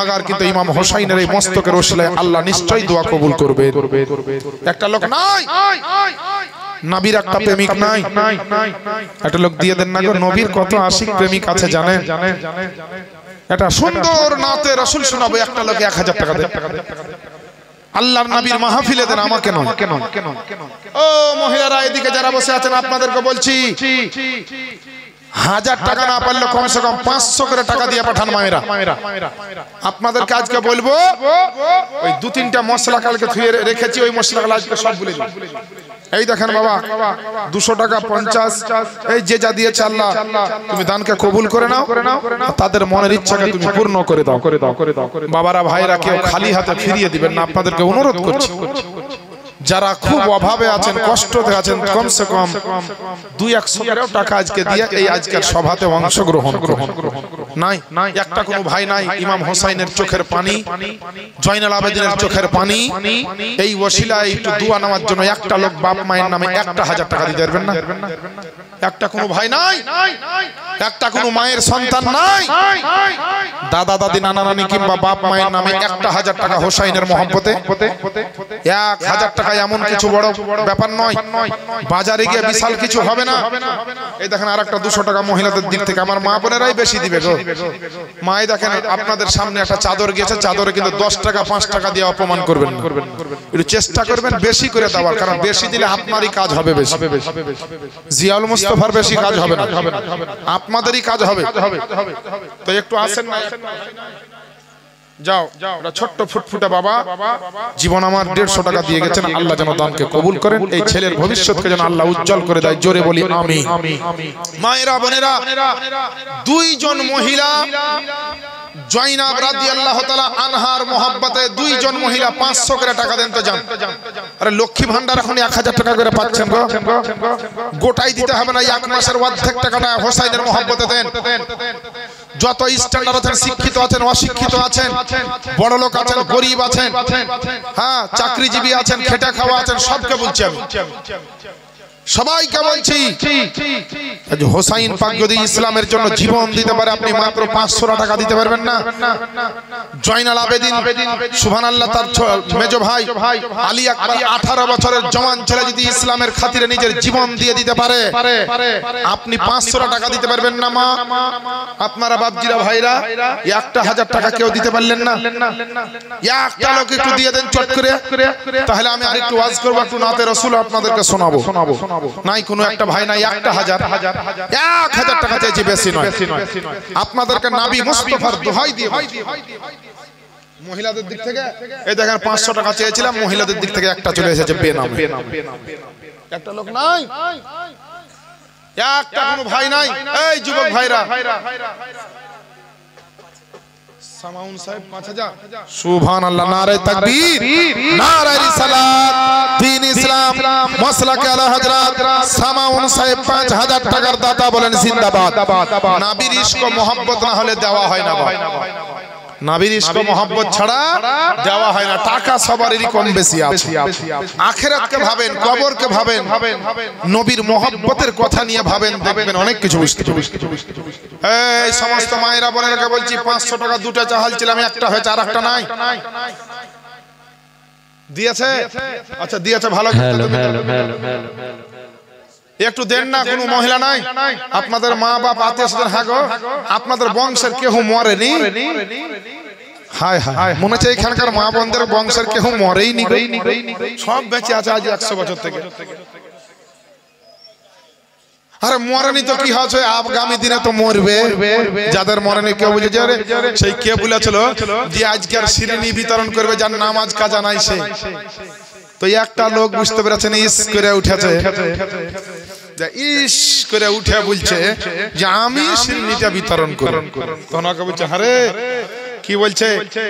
Agar কিন্তু ইমাম হোসাইনের এই মস্তকের ওসিলায় আল্লাহ নিশ্চয়ই দোয়া কবুল করবে। একটা লোক নাই, নবীর একটা প্রেমিক নাই, একটা লোক দিয়ে দেন না গো। নবীর কত আশিক প্রেমিক আছে জানেন? একটা সুন্দর নাতে রাসূল শোনাবো, একটা লোকে 1000 টাকা দেন। আল্লাহর নবীর মাহফিলে দেন, আমাকে নয়। ও মহিলারা এদিকে যারা বসে আছেন আপনাদেরকে বলছি, 1000 টাকা না পারলে কমসে কম 500 করে টাকা দিয়ে পাঠান মায়েরা। আপনাদের কাজকে বলবো, ওই 2-3টা মশলা কালকে ধুয়ে রেখেছি, ওই মশলাগুলো আজকে সব ভুলে যান। এই দেখেন বাবা, 200 টাকা 50, এই যে যা দিয়েছে আল্লাহ, তুমি দানকে কবুল করে নাও, তাদের মনের ইচ্ছাকে তুমি পূর্ণ করে দাও। বাবারা ভাইরা কেউ খালি হাতে ফিরিয়ে দিবেন না, আপনাদেরকে অনুরোধ করছি। যারা খুব অভাবে আছেন, কষ্টতে আছেন, কমসে কম 200-100 টাকা আজকে দিয়ে এই আজকের সভাতে অংশগ্রহণ করুন। নাই একটা কোনো ভাই নাই, ইমাম হোসাইনের চোখের পানি, জয়নাল আবেদিনের চোখের পানি, এই ওসিলায় একটু দোয়া নেওয়ার জন্য একটা লোক বাপ মায়ের নামে 1000 টাকা দিতে পারবেন না? একটা কোনো ভাই নাই, একটা কোনো মায়ের সন্তান নাই, দাদা দাদি নানা নানি কিংবা বাপ মায়ের নামে 1000 টাকা হোসাইনের মহব্বতে। 1000 টাকা এমন কিছু বড় ব্যাপার নয়, বাজারে গিয়ে বিশাল কিছু হবে না। এই দেখেন আরেকটা 200 টাকা মহিলাদের দিক থেকে, আমার মা বোনেরাই বেশি দিবে গো। মাই দেখেন আপনাদের সামনে একটা চাদর গেছে, চাদরে কিন্তু 10 টাকা 5 টাকা দিয়ে অপমান করবেন না, একটু চেষ্টা করবেন বেশি করে দেওয়ার, কারণ বেশি দিলে আপনারই কাজ হবে বেশি। জিয়াউল মুস্তাফার বেশি কাজ হবে না, আপনাদেরই কাজ হবে। তো একটু আসেন না, যাও ছোট্ট ফুটফুটে বাবা, জীবন আমার 150 টাকা দিয়ে গেছেন। আল্লাহ যেন দানকে কবুল করেন, এই ছেলের ভবিষ্যৎকে যেন আল্লাহ উজ্জ্বল করে দেয়। জোরে বলি আমিন। মায়েরা বোনেরা, 2 জন মহিলা জয়নাব রাদিয়াল্লাহু তাআলা আনহার মহব্বতে 2 জন মহিলা 500 করে টাকা দেন তো যান। আরে লক্ষ্মী ভান্ডার এখন 1000 টাকা করে পাচ্ছেন গো, গোটাই দিতে হবে না, 1 মাসের অর্ধেক টাকাটা হোসাইনের মহব্বতে দেন। যত স্ট্যান্ডার্ড আছেন, শিক্ষিত আছেন, অশিক্ষিত আছেন, বড় লোক আছেন, গরিব আছেন, হ্যাঁ চাকরিজীবী আছেন, খেটে খাওয়া আছেন, সবকে বলছি আমি, সবাইকে বলছি, হোসাইন পাক যদি ইসলামের জন্য জীবন দিতে পারে, আপনি মাত্র 500 টাকা দিতে পারবেন না? জয়নাল আবেদিন সুবহানাল্লাহ, তার মেজো ভাই আলী আকবর 18 বছরের জওয়ান ছেলে যদি ইসলামের খাতিরে নিজের জীবন দিয়ে দিতে পারে, আপনি 500 টাকা দিতে পারবেন না? মা আপনারা বাপজিরা ভাইরা 1000 টাকা কেউ দিতে পারলেন না? একটা লোক একটু দিয়ে দেন চট করে, তাহলে আমি আরেকটু ওয়াজ করব, একটু নাতে রাসূল আপনাদেরকে শোনাবো। নাই কোনো একটা ভাই নাই, 1000 টাকা চেয়েছি, বেশি নয়। আপনাদেরকে নবী মুস্তাফার দোহাই দিয়ে মহিলাদের দিক থেকে, এই দেখেন 500 টাকা চেয়েছিলাম, মহিলাদের দিক থেকে একটা চলে এসেছে বেনামে। একটা লোক নাই, একটা কোনো ভাই নাই। এই যুবক ভাইরা, সামাউন সাহেব 5000, সুবহানাল্লাহ, নারে তাকবীর, নারে রিসালাত, দ্বীন ইসলাম, মাসলাকে আলা হযরত সামাউন সাহেব 5000 টাকার দাতা, বলেন জিন্দাবাদ। নবীর ইশক ও মহব্বত না হলে দেওয়া হয় না ভাই, নবীর ইশক ও মহব্বত ছাড়া দেওয়া হয় না। টাকা সবারই কম বেশি আছে, আখিরাতকে ভাবেন, কবরকে ভাবেন, নবীর মহব্বতের কথা নিয়ে ভাবেন, দেখবেন অনেক কিছু বুঝতে। এই সমস্ত মায়েরা বোনেরাকে বলছি, 500 টাকা 2টা চাহাল ছিলাম, একটা হয়েছে, আর একটা নাই। দিয়েছে? আচ্ছা দিয়েছে, ভালো। একটু দেন না, কোনো মহিলা নাই? আপনাদের মা বাপ আত্মীয় স্বজন, হ্যাঁ গো, আপনাদের বংশের কেউ মরেনি? হায় হায়, মনে হচ্ছে এখানকার মা বোনদের বংশের কেউ মরেই নি, সব বেঁচে আছে আজ 100 বছর থেকে। আরে মরেনি তো কি হচ্ছে, আগামী দিনে তো মরবে। যাদের মরেনি কেউ বুঝেছে, সেই কে বলেছিল যে আজকের শিরিনি বিতরণ করবে, যার নামাজ কাজা নাই সে। তো একটা লোক বুঝতে পেরেছেন, ইস করে উঠেছে, ইস করে উঠে বলছে যে আমি শিরিনিটা বিতরণ করব। তখন ওকে বলছে, আরে কি বলছে,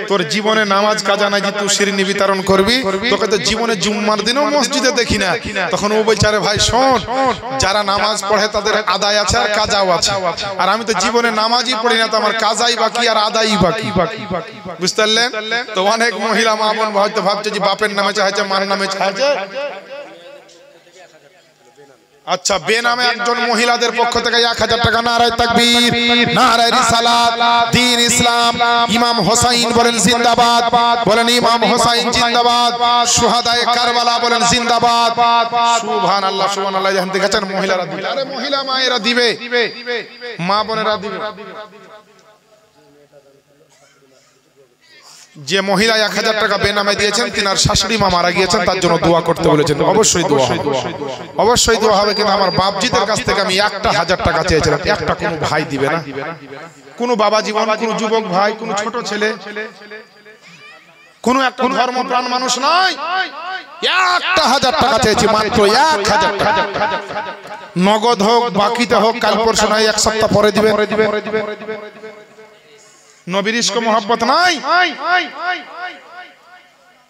তোর জীবনে নামাজ কাজা নাই যে তুই শিরিনি বিতরণ করবি? তোকে তো জীবনে জুম্মার দিনও মসজিদে দেখি না। তখন ও বলছে, আরে ভাই শোন, যারা নামাজ পড়ে তাদের আদায় আছে আর কাজাও আছে, আর আমি তো জীবনে নামাজই পড়ি না, তো আমার কাজাই বাকি আর আদায়ই বাকি। বুঝতে পারলেন? তো অনেক মহিলা মা বোন হয়তো ভাবছে যে বাপের নামে চাইছে, মার নামে চাইছে, আচ্ছা বেনামে একজন মহিলাদের পক্ষ থেকে 1000 টাকা নারায়ে তাকবীর নারায়ে রিসালাত দ্বীন ইসলাম ইমাম হোসাইন বলেন জিন্দাবাদ বলেন ইমাম হোসাইন জিন্দাবাদ শুহাদায়ে কারবালা বলেন জিন্দাবাদ সুবহানাল্লাহ সুবহানাল্লাহ যখন দেখেছেন মহিলারা দিবে আরে মহিলা মায়েরা দিবে মা বোনেরা দিবে যে মহিলা 1000 টাকা বেনামে দিয়েছেন তিনার শাশুড়ি মা মারা গিয়েছেন তার জন্য দোয়া করতে বলেছেন অবশ্যই দোয়া হবে অবশ্যই দোয়া হবে কিন্তু আমার বাপজিদের কাছ থেকে আমি 1000 টাকা চেয়েছিলাম একটা কোনো ভাই দিবে না কোনো বাবা জীবন কোনো যুবক ভাই কোনো ছোট ছেলে কোনো একটা ধর্মপ্রাণ মানুষ নাই 1000 টাকা চেয়েছি মাত্র 1000 টাকা নগদ হোক বাকিতে হোক কাল পরশু নাই এক সপ্তাহ পরে দিবে নবীর ইশক মোহাব্বত নাই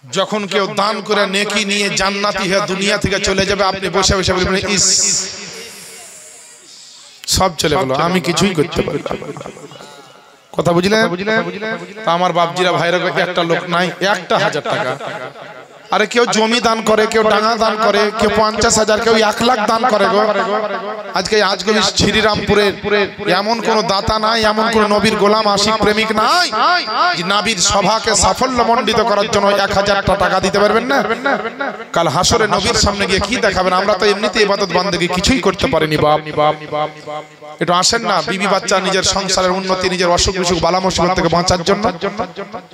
যখন কেউ দান করে নেকি নিয়ে জান্নাতি হয়ে দুনিয়া থেকে চলে যাবে আপনি বসে বসে বলবেন ইস সব চলে গেল আমি কিছুই করতে পারি কথা বুঝলে তা আমার বাপজিরা ভাইরা একটা লোক নাই 1000 টাকা আরে কেউ জমি দান করে কেউ ডাঙা দান করে কেউ 50,000 কেউ 1 লাখ দান করে গো আজকে শ্রীরামপুরের এমন কোন দাতা নাই এমন কোন নবীর গোলাম আশিক প্রেমিক নাই যে নবীর সভাকে সাফল্যমণ্ডিত করার জন্য 1000 টাকা দিতে পারবেন না কাল হাসরে নবীর সামনে গিয়ে কি দেখাবেন আমরা তো এমনিতে ইবাদত বান্দেগি কিছুই করতে পারিনি বাপ একটু আসেন না বিবি বাচ্চা নিজের সংসারের উন্নতি নিজের অসুখ বিসুখ বালা মুসিবত থেকে বাঁচার জন্য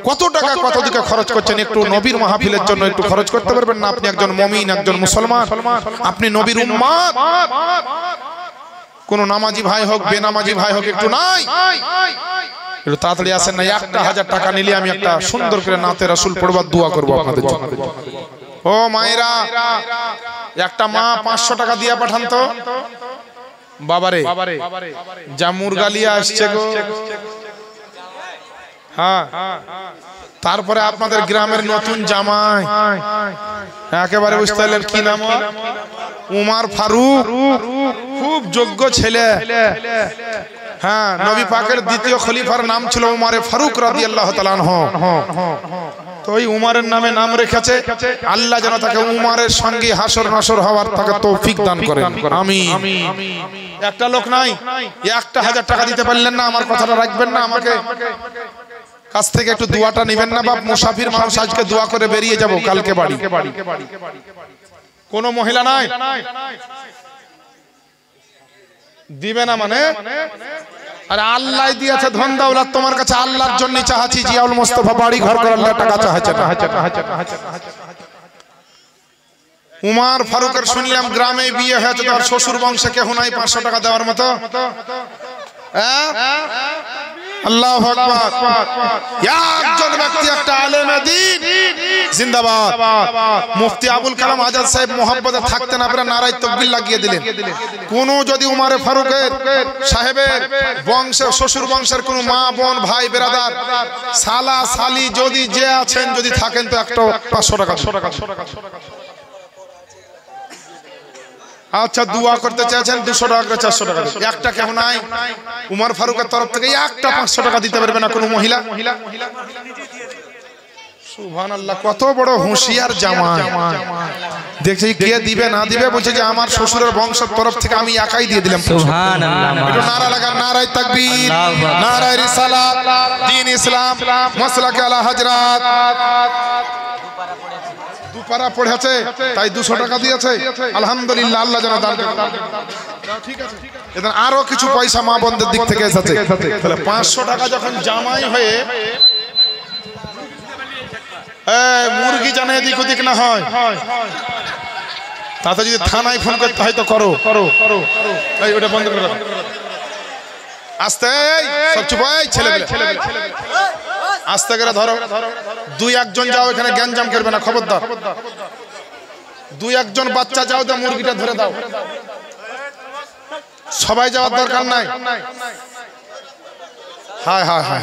কত টাকা কত দিকে খরচ করছেন একটু নবীর মাহফিলের জন্য একটু খরচ করতে পারবেন না আপনি একজন মুমিন একজন মুসলমান আপনি নবীর উম্মত কোন নামাজি ভাই হোক বেনামাজি ভাই হোক একটু নাই একটু তাড়াতাড়ি আসেন না 1000 টাকা নিলে আমি একটা সুন্দর করে নাতে রাসূল পড়বার দোয়া করব আপনাদের জন্য ও মায়েরা একটা মা 500 টাকা দিয়ে পাঠান তো বাবারে যা মুরগালিয়া আসছে গো হ্যাঁ তারপরে আপনাদের গ্রামের নতুন জামাই একেবারে বুঝতে পারলেন কি নাম উমর ফারুক খুব যোগ্য ছেলে হ্যাঁ নবী পাকের দ্বিতীয় খলিফার নাম ছিল উমরে ফারুক রাদিয়াল্লাহু তাআলা আনহু তো ওই উমরের নামে নাম রেখেছে আল্লাহ যেন তাকে উমরের সঙ্গে হাসর নাসর হওয়ার তাকে তৌফিক দান করেন আমিন একটা লোক নাই 1000 টাকা দিতে পারলেন না আমার কথাটা রাখবেন না আমাকে কাছ থেকে একটু দোয়াটা নেবেন না বাপ মুসাফির মানুষ আজকে দোয়া করে বেরিয়ে যাব কালকে বাড়ি কোন মহিলা নাই দিবে না মানে আরে আল্লাহ দিয়েছে ধন দৌলত তোমার কাছে আল্লাহর জন্য চাইছি জিয়াউল মুস্তাফা বাড়ি ঘর করার টাকা চাইছে না উমর ফারুকের শুনলাম গ্রামে বিয়ে হয়েছে তার শ্বশুর বংশে কেউ নাই 500 টাকা দেওয়ার মতো আল্লাহু আকবার একজন ব্যক্তি একটা আলেমে দ্বীন জিন্দাবাদ মুফতি আবুল কালাম আজাদ সাহেব মোহাম্মদে থাকতে না পারে নারায়ে তাকবীর লাগিয়ে দিলেন কোন যদি উমরে ফারুকের সাহেবের বংশে শ্বশুর বংশের কোন মা বোন ভাই বেরাদার সালা সালি যদি যে আছেন যদি থাকেন তো একটা 500 টাকা আচ্ছা দোয়া করতে চাইছেন 200 টাকা 400 টাকা একটা কেউ নাই উমর ফারুকের তরফ থেকে একটা 500 টাকা দিতে পারবে না কোনো মহিলা সুবহানাল্লাহ কত বড় হুঁশিয়ার জামাই দেখছি কে দিবে না দিবে বলছে যে আমার শ্বশুরের বংশের তরফ থেকে আমি একাই দিয়ে দিলাম সুবহানাল্লাহ একটু নারা লাগান নারায়ে তাকবীর নারায়ে রিসালাত দ্বীন ইসলাম মাসলাকে আলা হযরত দুপারা পড়েছে তাই 200 টাকা দিয়েছে আলহামদুলিল্লাহ আল্লাহ যেন দান করেন ঠিক আছে এখানে আরো কিছু পয়সা মা বোনদের দিক থেকে এসেছে তাহলে 500 টাকা যখন জামাই হয়ে মুরগি জানে এদিক ওদিক না হয় তাতে যদি থানায় ফোন করতে হয় তো করো এই ওটা বন্ধ করে দাও আস্তে সব চুপ এই ছেলে আস্তে করে ধরো 2-1 জন যাও এখানে গ্যাঞ্জাম করবে না খবরদার 2-1 জন বাচ্চা যাও তো মুরগিটা ধরে দাও সবাই যাওয়ার দরকার নাই হায় হায় হায়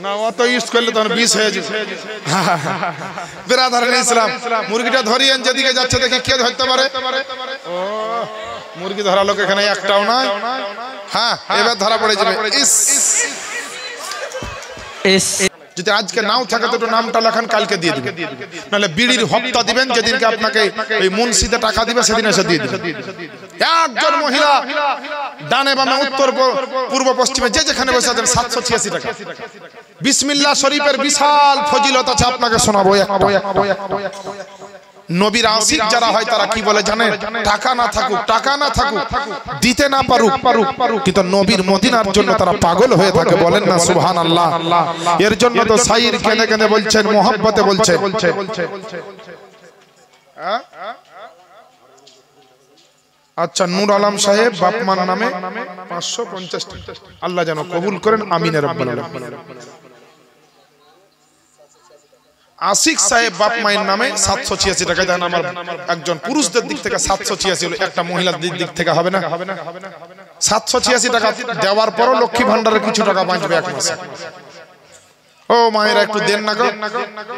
না অত ইউজ করলে তখন 20 হয়ে যাবে বিরাদরান ইসলাম মুরগিটা ধরিয়েন যেদিকে যাচ্ছে দেখি কে ধরতে পারে ও মুরগি ধরা লোক এখানে একটাও নাই হ্যাঁ এবার ধরা পড়ে যাবে ইস যদি আজকে নাও থাকে তো নামটা লেখান, কালকে দিয়ে দিবেন। নাহলে বিড়ির হপ্তা দিবেন, যেদিনকে আপনাকে ওই মুন্সিতে টাকা দিবে সেদিন এসে দিয়ে দিবেন। একজন মহিলা ডানে বামে উত্তর পূর্ব পশ্চিমে যে যেখানে বসে আছেন 786 টাকা। বিসমিল্লাহ শরীফের বিশাল ফজিলত আছে, আপনাকে শোনাবো একটা। নবীর আশিক যারা হয় তারা কি বলে জানেন? টাকা না থাকুক, টাকা না থাকুক, দিতে না পারুক, কিন্তু নবীর মদিনার জন্য তারা পাগল হয়ে থাকে। বলেন না সুবহানাল্লাহ। এর জন্য তো শাইর কেঁদে কেঁদে বলছেন, মোহাব্বতে বলছেন। আচ্ছা, নূর আলম সাহেব বাপমান নামে 550 টাকা। আল্লাহ যেন কবুল করেন, আমিন ইয়া রাব্বাল আলামিন। আশিক সাহেব বাপ মায়ের নামে 786 টাকা দেন। আমার একজন পুরুষদের দিক থেকে 786 হলো, একটা মহিলার দিক থেকে হবে না? 786 টাকা দেওয়ার পরও লক্ষ্মী ভান্ডারের কিছু টাকা বাঁচবে এক মাসে। ও মায়েরা একটু দেন না গো,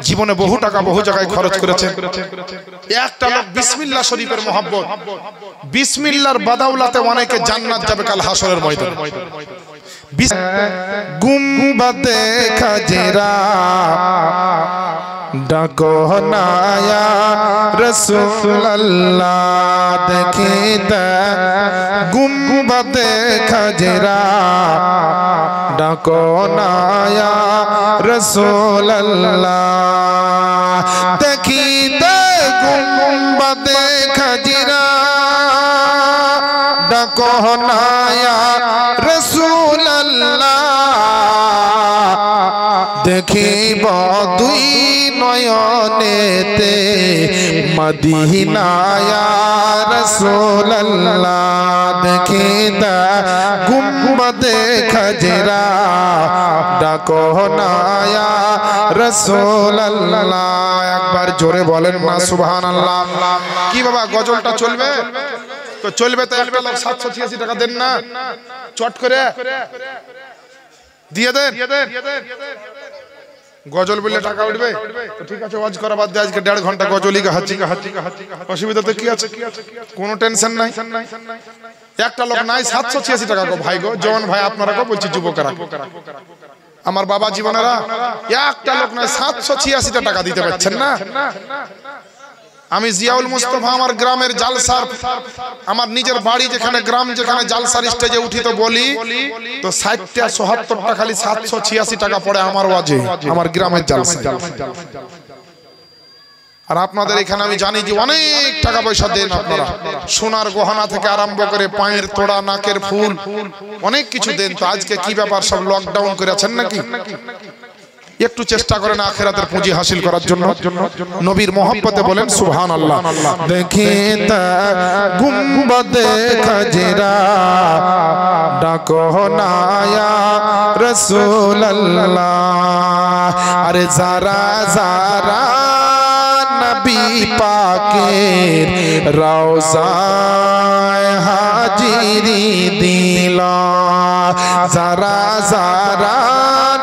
জীবনে বহু টাকা বহু জায়গায় খরচ করেছেন। একটা লোক বিসমিল্লাহ শরীফের মহব্বত, বিসমিল্লাহর বাদাউলাতে অনেকে জান্নাত যাবে কাল হাসরের ময়দানে। গুম্বাদে খাজরা ডাকো না ইয়া রাসূলুল্লাহ, দেখিতে গুম্বাদে খাজরা ডাকো না ইয়া রাসূলুল্লাহ, দেখিতে গুম্বাদে খাজরা ডাকো না ইয়া রাসূলুল্লাহ, দেখিব দুই নয়নেতে মদিনা ইয়া রাসূলুল্লাহ, দেখিতে গুম্বাদে খাজরা ডাকো না ইয়া রাসূলুল্লাহ। একবার জোরে বলেন না সুবহানাল্লাহ। কি বাবা গজলটা চলবে তো চলবে, তো একটা লোক 786 টাকা দেন না, চট করে দিয়ে দেন। গজল বললে টাকা উঠবে তো ঠিক আছে, ওয়াজ করা বাদ দিয়ে আজকে 1.5 ঘন্টা গজলই গাহাচ্ছি। অসুবিধা তো কি আছে? কোনো টেনশন নাই। একটা লোক নাই 786 টাকা গো ভাই গো, জওয়ান ভাই আপনারা গো, বলছি যুবকরা, আমার বাবা জীবনেরা, একটা লোক নাই 786 টাকা দিতে পারছেন না। আমি জিয়াউল মুস্তাফা আমার গ্রামের জালসার, আমার নিজের বাড়ি যেখানে গ্রাম, যেখানে জালসার স্টেজে উঠি তো বলি তো 60টা 77টা খালি 786 টাকা পড়ে আমার ওয়াজে, আমার গ্রামের জালসায়। আর আপনাদের এখানে আমি জানি যে অনেক টাকা পয়সা দেন আপনারা, সোনার গহনা থেকে আরম্ভ করে পায়ের তোড়া, নাকের ফুল, অনেক কিছু দেন। তো আজকে কি ব্যাপার, সব লকডাউন করেছেন নাকি? একটু চেষ্টা করেন আখিরাতের পুঁজি হাসিল করার জন্য। নবীর মহব্বতে বলেন সুবহানাল্লাহ। দেখিতে গুম্বাদে খাজরা ডাকো না ইয়া রাসূলুল্লাহ, আরে যারা যারা নবী পাকের রওজায় হাজিরি দিলা, যারা যারা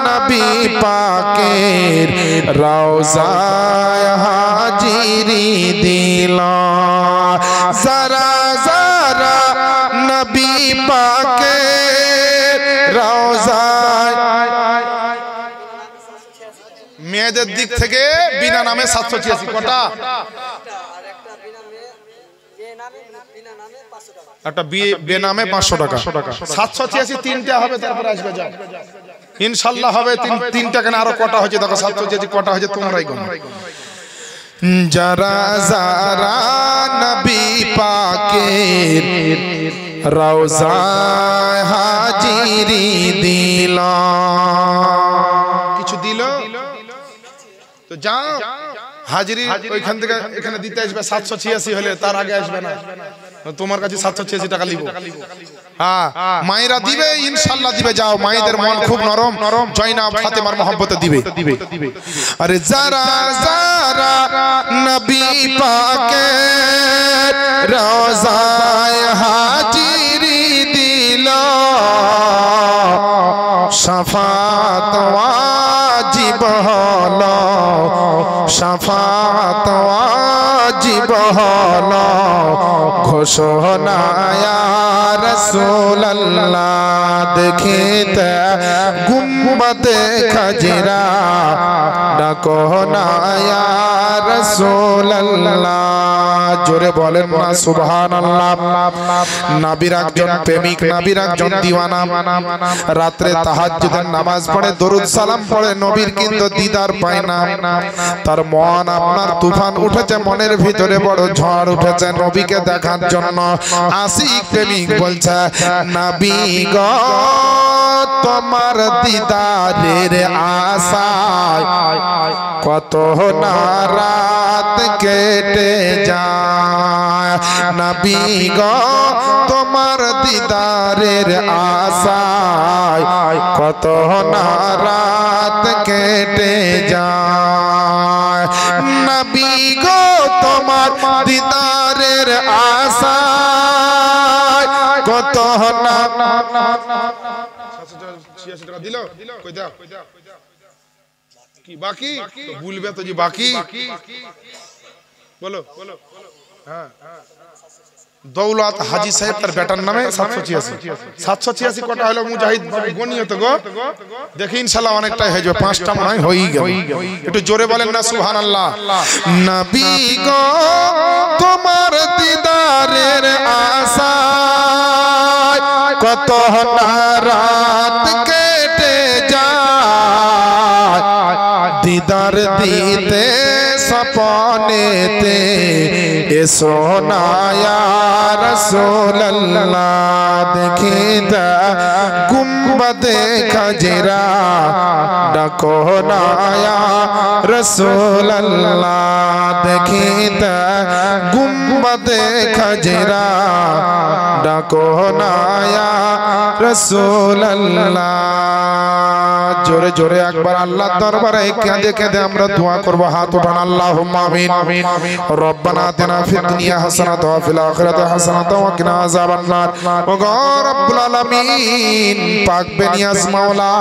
নবী পাকের রওজায় হাজিরি দিলা, যারা যারা নবী পাকের রওজায়। মেয়েদের দিক থেকে বিনা নামে 786 কটা, একটা বেনামে 500 টাকা। 786 তিনটা হবে, তারপরে আসবে যা ইনশাআল্লাহ হবে। তিনটা কেন আরো কটা হয়েছে দেখো, 786 কটা হয়েছে তোমরাই গো। যারা যারা নবী পাকের রওজায় হাজিরি দিল, কিছু দিল তো যাও হাজিরি ওইখান থেকে এখানে দিতে আসবে। 786 হলে তার আগে আসবে না, তোমার কাছে 786 টাকা লিব। হ্যাঁ, মায়েরা দিবে ইনশাআল্লাহ দিবে। যাও, মায়েদের মন খুব নরম, জয়নাব ফাতেমার মহব্বতে দিবে। আরে যারা যারা নবী পাকের রওজায় হাজিরি দিল, শাফাত ওয়াজিব হলো, শাফাত ওয়াজিব হলো ঘোষণা ইয়া রাসূলুল্লাহ দেখিতে গুম্বদে খাজরা ডাকো না ইয়া রাসূলুল্লাহ জোরে বলেন না সুবহানাল্লাহ নবীর একজন প্রেমিক নবীর একজন দিওয়ানা রাতে তাহাজ্জুদের নামাজ পড়ে দরুদ সালাম পড়ে নবীর কিন্তু দিদার পায় না তার মন আপনার তুফান উঠেছে মনের ভিতরে বড় ঝড় উঠেছে নবীকে দেখার জন্য আশিক প্রেমিক বলছে নবী গো তোমার দিদারের আশায় কত না রাত কেটে যায় নবী গো তোমার দিদারের আশায় কত না রাত কেটে যায় নবী গো তোমার দিদারের আশায় কত না 86 টাকা দিল কই দাও কি বাকি ভুলবে তো জি বাকি বলো হ্যাঁ দৌলত হাজী সাহেব তার বেটার নামে 786 কটা হলো মুজাহিদ গনিও তো গো দেখি ইনশাআল্লাহ অনেকটাই হয়ে যাবে 5টা মনে হয় হই গেল একটু জোরে বলেন না সুবহানাল্লাহ নবী গো তোমার দিদারের আশায় কত না রাত কেটে যায় দিদার দিতে সপনেতে এসো না ইয়া রাসূলুল্লাহ দেখিতে গুম্বদে খাজরা ডাকো না ইয়া রাসূলুল্লাহ দেখিতে গুম্বদে খাজরা ডাকো না ইয়া রাসূলুল্লাহ জোরে জোরে একবার আল্লাহর দরবারে কেঁদে কেঁদে আমরা দোয়া করব হাত উঠান আল্লাহুম্মা আমিন রব্বানা আতিনা ফিদ দুনিয়া হাসানাতাও ওয়া ফিল আখিরাতি হাসানাতাও ওয়া কিনা আযাবান নার ও গো রব্বুল আলামিন পাক বেনিয়াজ মাওলা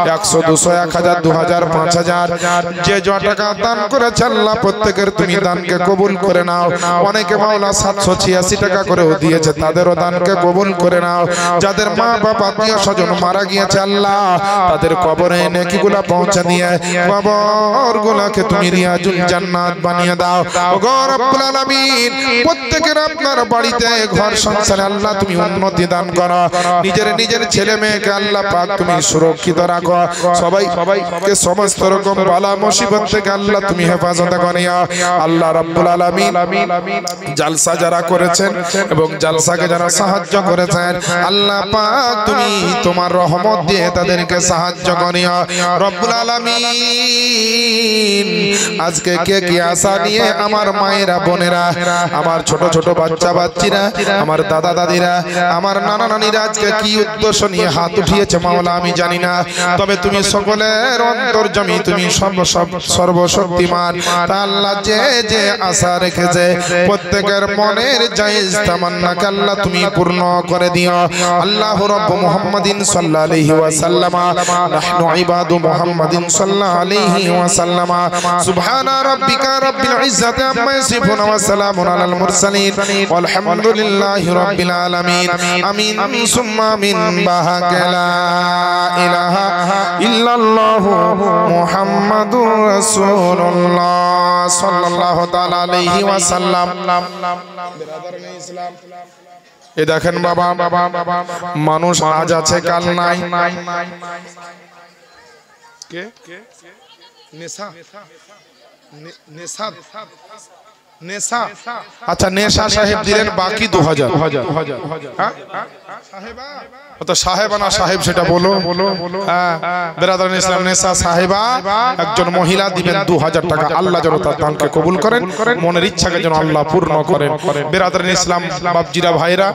100 200 1000 2000 5000 যে যত টাকা দান করেছে আল্লাহ প্রত্যেকের তুমি দানকে কবুল করে নাও অনেকে মাওলা 786 টাকা করেও দিয়েছে তাদেরও দানকে কবুল করে নাও যাদের মা বাবা আত্মীয় স্বজন মারা গিয়েছে আল্লাহ তাদের কবরে নেকিগুলা পৌঁছে দিয়ে কবরগুলোকে তুমি রিয়াজুল জান্নাত বানিয়ে দাও ও গো রব্বুল আলামিন প্রত্যেকের আপনার বাড়িতে ঘর সংসারে আল্লাহ তুমি উন্নতি দান করো নিজের ছেলে মেয়েকে আল্লাহ পাক তুমি সুরক্ষিত রাখো সবাইকে সমস্ত রকম বালা মুসিবত থেকে আল্লাহ তুমি হেফাজত করিও আল্লাহ রব্বুল আলামিন জালসা যারা করেছেন এবং জালসাকে যারা সাহায্য করেছেন আল্লাহ পাক তুমি তোমার রহমত দিয়ে তাদেরকে সাহায্য করিও রব্বুল আলামিন আজকে কে কি আশা নিয়ে আমার মায়েরা বোনেরা আমার ছোট ছোট বাচ্চা বাচ্চিরা আমার দাদা দাদিরা আমার নানা নানিরা আজকে কি উদ্দেশ্য নিয়ে হাত উঠিয়েছে মাওলা আমি জানি না তবে তুমি সকলের অন্তর্যামী তুমি সর্বশক্তিমান তা আল্লাহ যে যে আশা রেখেছে প্রত্যেকের মনের জায়েজ তামান্নাকে আল্লাহ তুমি পূর্ণ করে দিও আল্লাহ রব্ব মুহাম্মাদিন সাল্লাল্লাহু আলাইহি ওয়াসাল্লাম নাহনু ইবাদু মুহাম্মাদিন সাল্লাল্লাহু আলাইহি ওয়াসাল্লাম সুবহানা রাব্বিকা রাব্বিল ইজ্জাতি আম্মা ইয়াসিফুন ওয়া সালামুন আলাল মুরসালিন ওয়ালহামদুলিল্লাহি রাব্বিল আলামিন আমিন সুম্মা আমিন বাহাকালা ইলাহা ইল্লাল্লাহু মুহাম্মাদুর রাসূলুল্লাহ সাল্লাল্লাহু তাআলা আলাইহি ওয়াসাল্লাম বিরাদারানে ইসলাম এ দেখেন বাবা মানুষ আজ আছে কাল নাই কে নেশা নেশা নেশা আচ্ছা নেশা সাহেব দিলেন বাকি 2000 সাহেবা তো সাহেবানা সাহেব সেটা বলো হ্যাঁ বিরাদারানে ইসলাম নেশা সাহেবা একজন মহিলা দিবেন 2000 টাকা আল্লাহ যেন তার দানকে কবুল করেন মনের ইচ্ছাকে যেন আল্লাহ পূর্ণ করেন বিরাদারানে ইসলাম বাপজিরা ভাইরা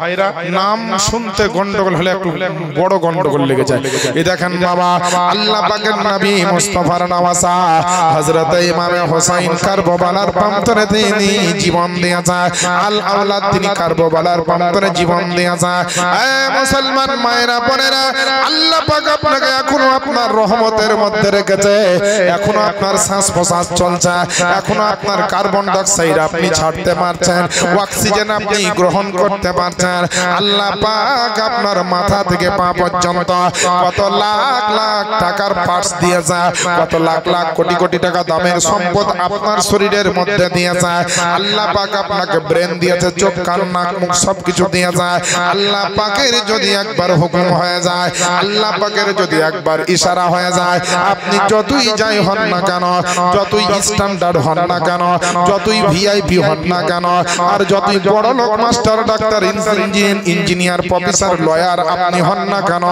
নাম শুনতে গন্ডগোল হলে একটু বড় গন্ডগোল লেগে যায় এই দেখেন বাবা আল্লাহ পাকের নবী মুস্তাফার নওয়াসা হযরত ইমাম হোসেন কারবালার প্রান্তরে তিনি তিনি জীবন দিয়েছে, আল আওলাদ তিনি কারবালার প্রান্তরে জীবন দিয়েছে। মুসলমান মায়েরা বোনেরা, আল্লাহ পাক আপনাকে এখনো আপনার রহমতের মধ্যে রেখেছে, এখনো আপনার শ্বাস প্রশ্বাস চলছে, এখনো আপনার কার্বন ডাই অক্সাইড আপনি ছাড়তে পারছেন, অক্সিজেন আপনি গ্রহণ করতে পারছেন। আল্লাহ পাক আপনার মাথা থেকে পা পর্যন্ত কত লাখ লাখ টাকার পার্টস দিয়েছে, কত লাখ লাখ কোটি কোটি টাকা দামের সম্পদ আপনার শরীরের মধ্যে দিয়েছে। আল্লাহ পাক আপনাকে ব্রেন দিয়েছে, চোখ কান নাক মুখ সবকিছু দিয়েছে। আল্লাহ পাকের যদি একবার হুকুম হয়ে যায়, আল্লাহ পাকের যদি একবার ইশারা হয়ে যায়, আপনি যতই যাই হন না কেন, যতই স্ট্যান্ডার্ড হন না কেন, যতই ভিআইপি হন না কেন, আর যতই বড় লোক master doctor engineer professor lawyer আপনি হন না কেন,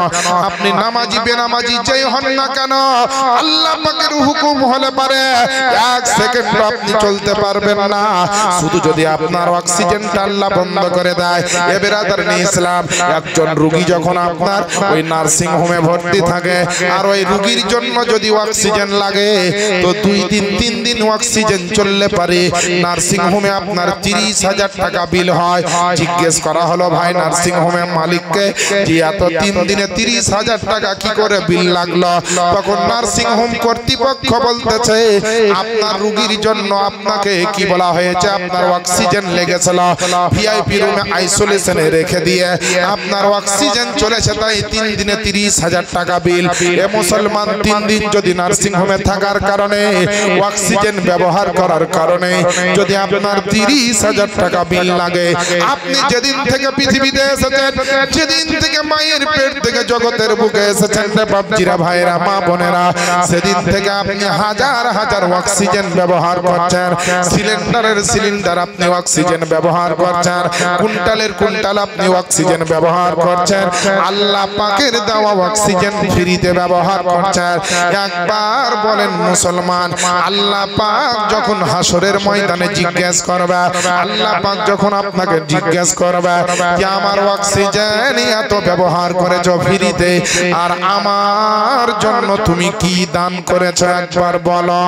আপনি নামাজি বেনামাজি যেই হন না কেন, আল্লাহ পাকের হুকুম হলে পারে এক সেকেন্ড আপনি চলতে পারবেন না। শুধু যদি আপনার অক্সিজেনটা আল্লাহ বন্ধ করে দেয়। এ বেরাদার ইসলাম, একজন রোগী যখন আপনার ওই নার্সিং হোমে ভর্তি থাকে, আর ওই রোগীর জন্য যদি অক্সিজেন লাগে তো 2 দিন 3 দিন অক্সিজেন চললে পারে নার্সিং হোমে আপনার 30,000 টাকা বিল হয়। জিজ্ঞেস করা হলো ভাই নার্সিং হোমের মালিককে, যে এত 3 দিনে 30,000 টাকা কি করে বিল লাগলো? তখন নার্সিং হোম কর্তৃপক্ষ বলতেছে, আপনার রোগীর জন্য আপনাকে কি বলা হয়েছে, আপনার অক্সিজেন লেগেছিল, ভিআইপি রুমে আইসোলেশনে রেখে দিয়ে আপনার অক্সিজেন চলেছে, তাই 3 দিনে 30,000 টাকা বিল। এ মুসলমান 3 দিন যদি নার্সিং হোমে থাকার কারণে অক্সিজেন ব্যবহার করার কারণে যদি আপনার 30,000 টাকা বিল লাগে, আপনি যেদিন থেকে পৃথিবীতে এসেছেন, যেদিন থেকে মায়ের পেট থেকে জগতের বুকে এসেছেন রে বাপজিরা ভাইরা মা বোনেরা, সেদিন থেকে আপনি হাজার হাজার অক্সিজেন ব্যবহার করছেন, সিলিন্ডারের সিলিন্ডার আপনি অক্সিজেন ব্যবহার করছেন, কুইন্টালের কুইন্টাল আপনি অক্সিজেন ব্যবহার করছেন, আল্লাহ পাকের দেওয়া অক্সিজেন ফ্রিতে ব্যবহার করছেন। একবার বলেন মুসলমান, আল্লাহ পাক যখন হাসরের ময়দানে জিজ্ঞেস করবে, আল্লাহ পাক যখন আপনাকে জিজ্ঞেস করবে যে আমার অক্সিজেন এত ব্যবহার করেছো ফ্রিতে, আর আমার জন্য তুমি কি দান করেছো একবার বলো।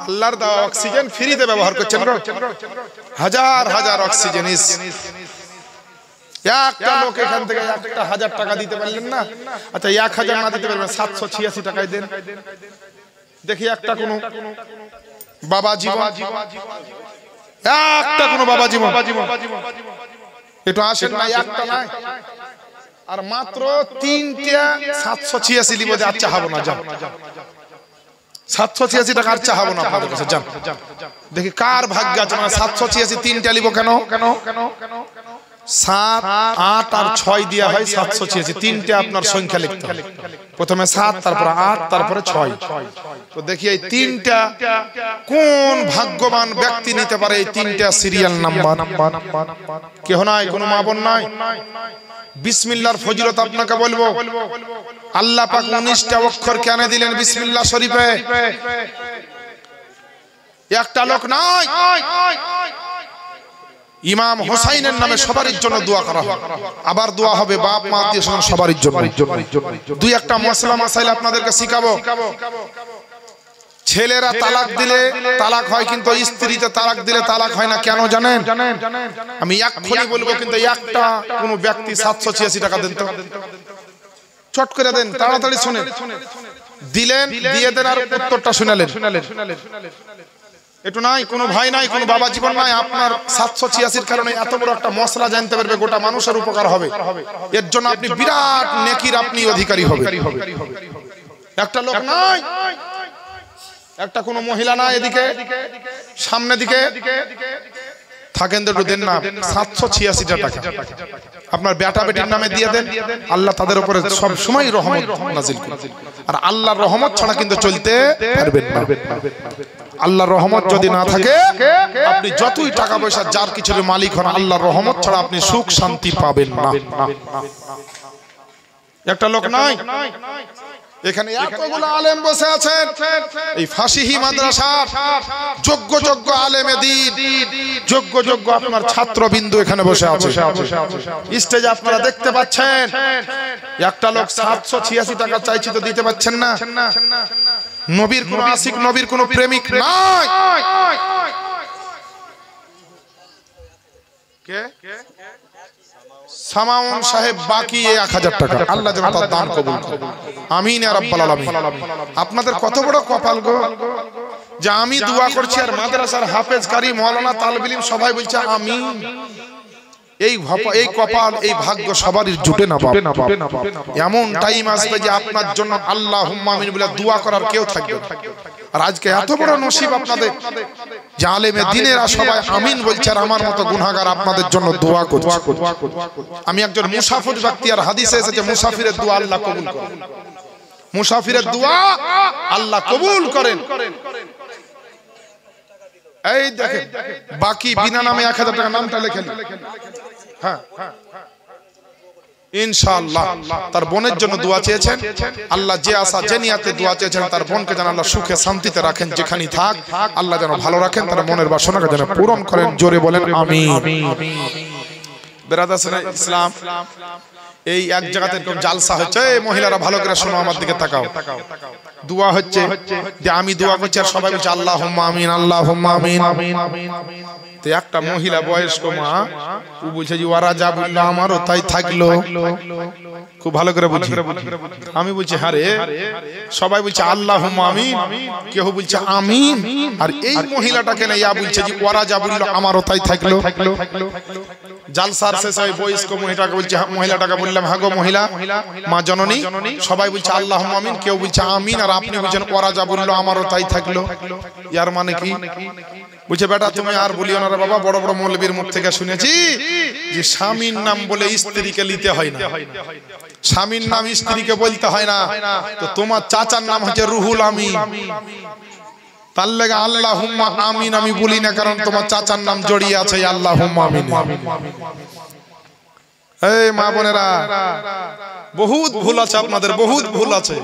আল্লাহর দেওয়া অক্সিজেন ফ্রিতে ব্যবহার করছেন, হাজার হাজার অক্সিজেন। একটা লোক এখান থেকে 1,000 টাকা দিতে পারলেন না, আচ্ছা 1,000 না দিতে পারবেন, 786 টাকায় দেন দেখি। একটা কোনো বাবা জীবন, একটা কোনো বাবা জীবন একটু আসেন না, একটা নাই, আর মাত্র 3টা 786 লিবো। আচ্ছা হবো না, যান 786 টাকা আর চাহাবো না আপনাদের কাছে, যান দেখি কার ভাগ্য আছে। 786 3টা লিবো কেন? 7, 8 আর 6 দিয়া হয় 786। 3টা আপনার সংখ্যা লিখতে হবে, প্রথমে 7 তারপরে 8 তারপরে 6। তো দেখি এই 3টা কোন ভাগ্যবান ব্যক্তি নিতে পারে এই 3টা সিরিয়াল নাম্বার। কেহ নাই, কোনো মা বোন নাই। বিসমিল্লাহর ফজিলত আপনাকে বলবো, আল্লাহ পাক 19টা অক্ষর কেন দিলেন বিসমিল্লাহ শরীফে? একটা লোক নাই, ইমাম হোসাইনের নামে সবারই জন্য দোয়া করা হবে, আবার দোয়া হবে বাপ মা আত্মীয় স্বজন সবারই জন্য। 2-1টা মশলা মাসাইল আপনাদেরকে শিখাবো। ছেলেরা তালাক দিলে তালাক হয়, কিন্তু স্ত্রীতে তালাক দিলে তালাক হয় না, কেন জানেন? আমি এক্ষুনি বলবো, কিন্তু একটা কোন ব্যক্তি 786 টাকা দেন তো, চট করে দেন, তাড়াতাড়ি শুনেন। দিলেন, দিয়ে দেন, আর উত্তরটা শুনালেন। একটু নাই, কোনো ভাই নাই, কোনো বাবা জীবন নাই, আপনার 786 কারণে এত বড় একটা মশলা জানতে পারবে, গোটা মানুষের উপকার হবে, এর জন্য আপনি বিরাট নেকির আপনি অধিকারী হবে। একটা লোক নাই, একটা কোনো মহিলা না, এদিকে সামনে দিকে থাকেন তো, দেন না 786 টাকা আপনার বেটা বেটির নামে দিয়ে দেন, আল্লাহ তাদের উপরে সব সময় রহমত নাজিল করেন। আর আল্লাহর রহমত ছাড়া কিন্তু চলতে পারবেন না। আল্লাহর রহমত যদি না থাকে, আপনি যতই টাকা পয়সা যার কিছুর মালিক হন, আল্লাহর রহমত ছাড়া আপনি সুখ শান্তি পাবেন না। একটা লোক নাই, এখানে এতগুলো আলেম বসে আছেন, এই ফাঁসিহি মাদ্রাসার যোগ্য যোগ্য আলেমে দ্বীন, যোগ্য যোগ্য আপনার ছাত্রবিন্দু এখানে বসে আছে। স্টেজে আপনারা দেখতে পাচ্ছেন, একটা লোক 786 টাকা চাইছি তো দিতে পাচ্ছেন না। নবীর কোন আশিক, নবীর কোন প্রেমিক নাই, সামাউন সাহেব বাকি 1000 টাকা। আল্লাহ যেন তার দান কবুল করে। আমিন ইয়া রাব্বাল আলামিন। আপনাদের কত বড় কপাল গো যে আমি দোয়া করছি আর মাদ্রাসার হাফেজ কারি মাওলানা তালিব ইলম সবাই বলছে আমিন। এই কপাল এই ভাগ্য সবারই জুটে না বাপ। এমন টাইম আসবে যে আপনার জন্য আল্লাহুম্মা আমিন বলে দোয়া করার কেউ থাকবে না। আর আজকে এত বড় নসিব আপনাদের যে আলেমে দিনেরা সবাই আমিন বলছে আর আমার মতো গুনাহগার আপনাদের জন্য দোয়া করছে। আমি একজন মুসাফির ব্যক্তি আর হাদিসে এসেছে মুসাফিরের দোয়া আল্লাহ কবুল করেন। মুসাফিরের দোয়া আল্লাহ কবুল করেন। এই দেখেন বাকি বিনা নামে 1000 টাকা নামটা লিখে নিন। হ্যাঁ ইনশাআল্লাহ তার বোনের জন্য দোয়া চেয়েছেন। আল্লাহ যে আশা যে নিয়াতে দোয়া চেয়েছেন তার বোনকে যেন আল্লাহ সুখে শান্তিতে রাখেন, যেখানেই থাক আল্লাহ যেন ভালো রাখেন, তার মনের বাসনাকে যেন পূরণ করেন। জোরে বলেন আমিন। বেরাদার ইসলাম এই এক জায়গাতে এরকম জালসা হচ্ছে, মহিলারা ভালো করে শোনো, আমার দিকে তাকাও। দোয়া হচ্ছে যে আমি দোয়া করছি আর সবাই বলছে আল্লাহুম্মা আমিন আল্লাহুম্মা আমিন। তো একটা মহিলা বয়স্ক মা ও বলছে যে ওরা যা বললো আমারও তাই থাকলো। খুব ভালো করে বুঝি। আমি বলছি হ্যাঁ রে, সবাই বলছে আল্লাহুম্মা আমিন, কেউ বলছে আমিন, আর এই মহিলাটাকে না ইয়া বলছে যে ওরা যা বললো আমারও তাই থাকলো। জালসার শেষে ওই বয়স্ক মহিলাটাকে বলছে, মহিলাটাকে বললাম হ্যাঁ গো মহিলা মা জননী, সবাই বলছে আল্লাহুম্মা আমিন, কেউ বলছে আমিন, আর আপনি বলছেন ওরা যা বললো আমারও তাই থাকলো। ইয়ার মানে কি? বলছে বেটা তুমি আর বলিও না রে বাবা, বড় বড় মৌলবীর মুখ থেকে শুনেছি যে স্বামীর নাম বলে স্ত্রীকে নিতে হয় না, স্বামীর নাম স্ত্রীকে বলতে হয় না। তো তোমার চাচার নাম হচ্ছে রুহুল আমিন, তার লেগে আল্লাহুম্মা আমিন আমি বলি না, কারণ তোমার চাচার নাম জড়িয়ে আছে আল্লাহুম্মা আমিন। এই মা বোনেরা বহুত ভুল আছে আপনাদের, বহুত ভুল আছে।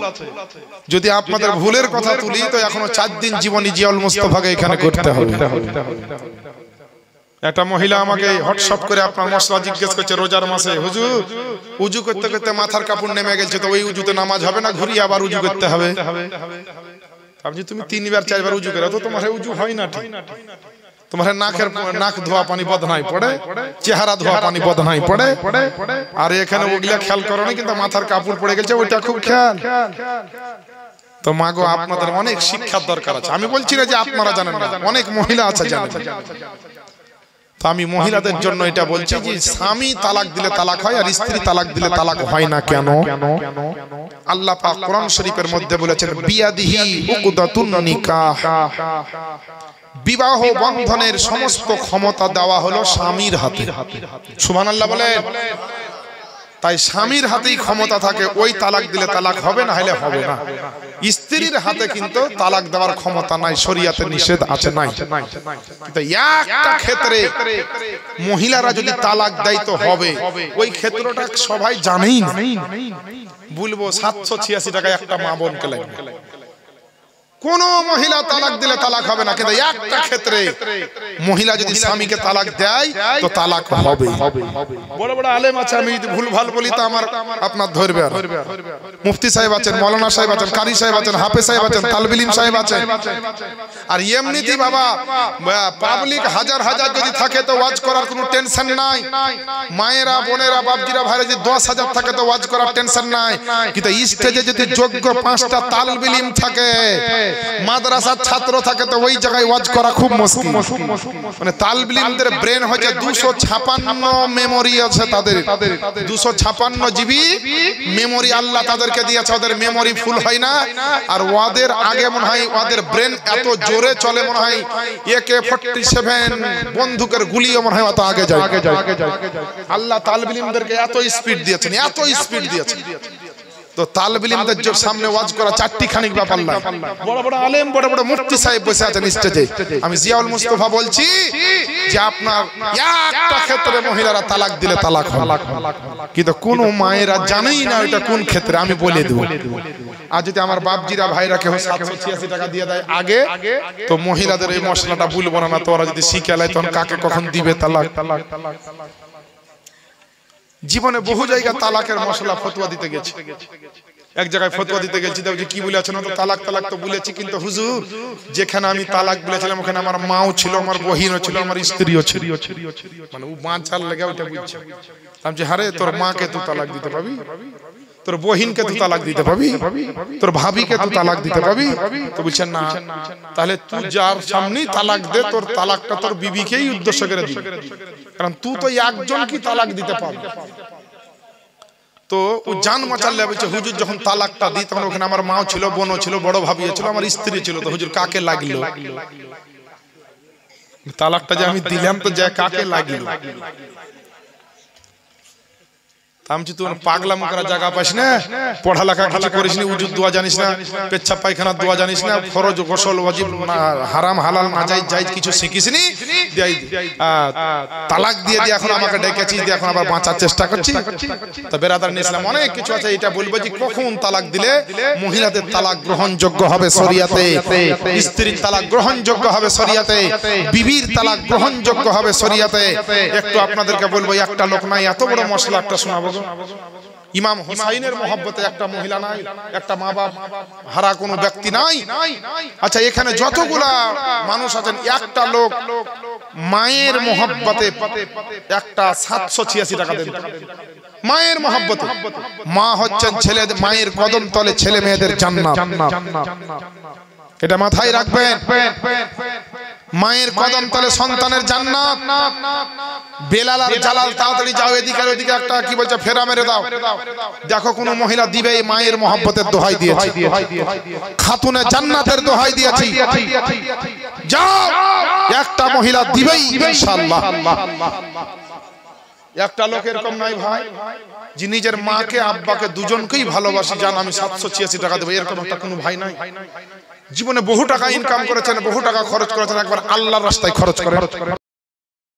যদি আপনাদের ভুলের কথা তুলি তো এখনো 4 দিন জীবনী জিয়াউল মুস্তাফাকে এখানে করতে হবে। একটা মহিলা আমাকে হোয়াটসঅ্যাপ করে আপনার মশলা জিজ্ঞেস করছে রোজার মাসে, হুজুর উজু করতে করতে মাথার কাপড় নেমে গেছে, তো ওই উজুতে নামাজ হবে না, ঘুরিয়ে আবার উজু করতে হবে? আপনি তুমি 3 বার 4 বার উজু করো তো তোমার উজু হয় না, ঠিক তোমার নাক ধোয়া পানি বদনাই পড়ে, চেহারা ধোয়া পানি বদনাই পড়ে, আর এখানে ওগুলা খেয়াল করো না, কিন্তু মাথার কাপড় পড়ে গেছে ওইটা খুব খেয়াল। তো মাগো আপনাদের অনেক শিক্ষার দরকার আছে। আমি বলছি না যে আপনারা জানেন না, অনেক মহিলা আছে জানেন। তো আমি মহিলাদের জন্য এটা বলছি যে স্বামী তালাক দিলে তালাক হয় আর স্ত্রী তালাক দিলে তালাক হয় না কেন? আল্লাহ পাক কোরআন শরীফের মধ্যে বলেছেন বিয়াদিহি উকদাতুন নিকাহ, বিবাহ বন্ধনের সমস্ত ক্ষমতা দেওয়া হলো স্বামীর হাতে। সুবহানাল্লাহ বলেন। তাই স্বামীর হাতেই ক্ষমতা থাকে, ওই তালাক দিলে তালাক হবে না হলে হবে না। স্ত্রীর হাতে কিন্তু তালাক দেওয়ার ক্ষমতা নাই, শরীয়তে নিষেধ আছে নাই। কিন্তু একটা ক্ষেত্রে মহিলারা যদি তালাক দেয় তো হবে, ওই ক্ষেত্রটা সবাই জানেই না। বলবো 786 টাকা একটা মা বোনকে লাগবে। কোন মহিলা তালাক দিলে তালাক হবে না, কিন্তু একটা ক্ষেত্রে মহিলা যদি স্বামীকে তালাক দেয় তো তালাক হবে। বড় বড় আলেম আছে, আমি যদি ভুল ভাল বলি তো আমার আপনার ধরবে। মুফতি সাহেব আছেন, মাওলানা সাহেব আছেন, কারি সাহেব আছেন, হাফেজ সাহেব আছেন, তালিব ইলম সাহেব আছেন। আর এমনিতে বাবা পাবলিক হাজার হাজার যদি থাকে তো ওয়াজ করার কোনো টেনশন নাই। মায়েরা বোনেরা বাপজিরা ভাইরা যদি 10,000 থাকে তো ওয়াজ করার টেনশন নাই। কিন্তু স্টেজে যদি যোগ্য 5টা তালিব ইলম থাকে, মাদ্রাসার ছাত্র থাকে, তো ওই জায়গায় ওয়াজ করা খুব মুশকিল। মানে তালিব ইলমদের ব্রেন হচ্ছে 256 মেমোরি আছে তাদের, 256 জিবি মেমোরি আল্লাহ তাদেরকে দিয়েছে। ওদের মেমোরি ফুল হয় না, আর ওদের আগে মনে হয় ওদের ব্রেন এত জোরে চলে, মনে হয় AK-47 বন্দুকের গুলিও মনে হয় অত আগে যায়। আল্লাহ তালিব ইলমদেরকে এত স্পিড দিয়েছেন, এত স্পিড দিয়েছেন। তো তালিব ইলমদের সামনে ওয়াজ করা 4টি খানিক ব্যাপার না। বড় বড় আলেম, বড় বড় মুফতি সাহেব বসে আছেন স্টেজে। আমি জিয়াউল মুস্তাফা বলছি যে আপনার একটা ক্ষেত্রে মহিলারা তালাক দিলে তালাক হয়, কিন্তু কোন মায়েরা জানেই না ওটা কোন ক্ষেত্রে। আমি বলে দেব। আর যদি আমার বাপজিরা ভাইরা কেউ 786 টাকা দিয়ে দেয় আগে, তো মহিলাদের এই মশলাটা বলবো না, তো ওরা যদি শিখে নেয় তখন কাকে কখন দিবে তালাক। জীবনে বহু জায়গা তালাকের মশলা ফতোয়া দিতে গেছে, এক জায়গায় ফতোয়া দিতে গেছি, তো কি বলেছেন তো তালাক তালাক তো বলেছি, কিন্তু হুজুর যেখানে আমি তালাক বলেছিলাম ওখানে আমার মাও ছিল, আমার বহিনও ছিল, আমার স্ত্রীও ছিল, মানে ও মা চাল লেগে ওটা বলছে। আমি যে হারে তোর মাকে তুই তালাক দিতে পাবি, তোর বহিনকে তুই তালাক দিতে পাবি, তোর ভাবিকে তুই তালাক দিতে পাবি? তো বলছেন না, তাহলে তুই যার সামনেই তালাক দে, তোর তালাকটা তোর বিবিকেই উদ্দেশ্য করে দিবি, কারণ তুই তো একজন কি তালাক দিতে পারবি। তো ও জান মাচাল্লে বলছে হুজুর যখন তালাকটা দিই তখন ওখানে আমার মাও ছিল, বোনও ছিল, বড় ভাবিও ছিল, আমার স্ত্রী ছিল, তো হুজুর কাকে লাগলো? তালাকটা যে আমি দিলাম তো যা কাকে লাগলো? আমি তুই পাগলাম করার জায়গা পাস না, পড়ালেখা কিছু করিস নি, উজুদ দোয়া জানিস না, পেচ্ছাপ পায়খানা দোয়া জানিস না, ফরজ গোসল ওয়াজিব হারাম হালাল নাজায়েজ জায়েজ কিছু শিখিস নি, তালাক দিয়ে দিয়ে এখন আমাকে ডেকেছিস, দিয়ে এখন আবার বাঁচার চেষ্টা করছিস। তো বেরাদার ইসলাম অনেক কিছু আছে, এটা বলবো যে কখন তালাক দিলে মহিলাদের তালাক গ্রহণযোগ্য হবে শরিয়াতে, স্ত্রীর তালাক গ্রহণযোগ্য হবে শরিয়াতে, বিবির তালাক গ্রহণযোগ্য হবে শরিয়াতে। একটু আপনাদেরকে বলবো, একটা লোক নাই, এত বড় মশলা একটা শোনাবো। ইমাম হুসাইনের মহব্বতে একটা মহিলা নাই, একটা মা বাপ হারা কোনো ব্যক্তি নাই। আচ্ছা এখানে যতগুলা মানুষ আছেন, একটা লোক মায়ের মহব্বতে একটা 786 টাকা দেন। মায়ের মহব্বতে, মা হচ্ছেন ছেলে, মায়ের কদম তলে ছেলে মেয়েদের জান্নাত, এটা মাথায় রাখবেন। মায়ের কদম তলে সন্তানের জান্নাত। বেলাল আর জালাল তাড়াতাড়ি যাও এদিকে আর ওদিকে একটা কি বলছে ফেরা মেরে দাও, দেখো কোন মহিলা দিবে মায়ের মহব্বতের দোহাই দিয়েছি, খাতুনে জান্নাতের দোহাই দিয়েছি, যাও একটা মহিলা দিবেই ইনশাআল্লাহ। একটা লোক এরকম নাই ভাই যে নিজের মাকে আব্বাকে দুজনকেই ভালোবাসি, জান আমি 786 টাকা দেবো, এরকম একটা কোনো ভাই নাই। জীবনে বহু টাকা ইনকাম করেছেন, বহু টাকা খরচ করেছেন, একবার আল্লাহর রাস্তায় খরচ করেন।